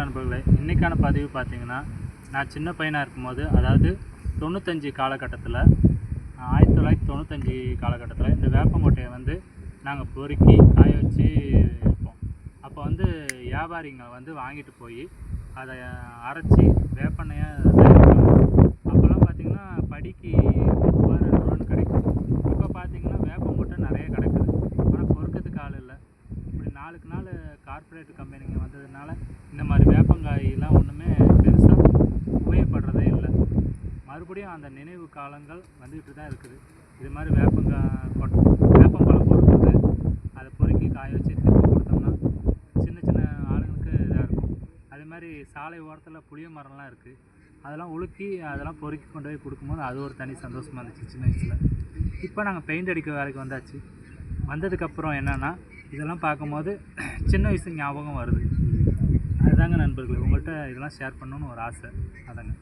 நண்பர்களே, இன்றைக்கான பதிவு பார்த்தீங்கன்னா, நான் சின்ன பையனாக இருக்கும்போது, அதாவது 95 காலகட்டத்தில் 1995 காலகட்டத்தில் இந்த வேப்பங்கொட்டையை வந்து நாங்கள் பொறுக்கி காய வச்சு இருப்போம். அப்போ வந்து வியாபாரிங்க வந்து வாங்கிட்டு போய் அதை அரைச்சி வேப்பெண்ணெயாக தயாரிப்பாங்க. அப்போல்லாம் பார்த்திங்கன்னா படிக்கு ரூபா 2 ரூபான்னு கிடைக்கும். இப்போ பார்த்திங்கன்னா வேப்பங்கொட்டை நிறைய கிடக்குது, ஆனால் பொறுக்கிறதுக்கு ஆள் இல்லை. இப்படி நாளுக்கு நாள் கார்ப்பரேட் கம்பெனிங்க வந்ததுனால இந்த மாதிரி வேப்பங்காயெல்லாம் ஒன்றுமே பெருசாக உபயோகப்படுறதே இல்லை. மறுபடியும் அந்த நினைவு காலங்கள் வந்துக்கிட்டு தான் இருக்குது. இது மாதிரி வேப்பம்பழம் பொறுக்கிறது, அதை பொறுக்கி காய வச்சு திரும்ப கொடுத்தோம்னா சின்ன சின்ன ஆளுங்களுக்கு இதாக இருக்கும். அதே மாதிரி சாலை ஓரத்தில் புளிய மரம்லாம் இருக்குது, அதெல்லாம் உலுக்கி அதெல்லாம் பொறுக்கி கொண்டு போய் கொடுக்கும்போது அது ஒரு தனி சந்தோஷமாக இருந்துச்சு சின்ன வயசில். இப்போ நாங்கள் பெயிண்ட் அடிக்க வேலைக்கு வந்தாச்சு. வந்ததுக்கப்புறம் என்னென்னா இதெல்லாம் பார்க்கும்போது சின்ன வயசு ஞாபகம் வருது. அதுதாங்க நண்பர்களே, உங்கள்கிட்ட இதெல்லாம் ஷேர் பண்ணணுன்னு ஒரு ஆசை. அதாங்க.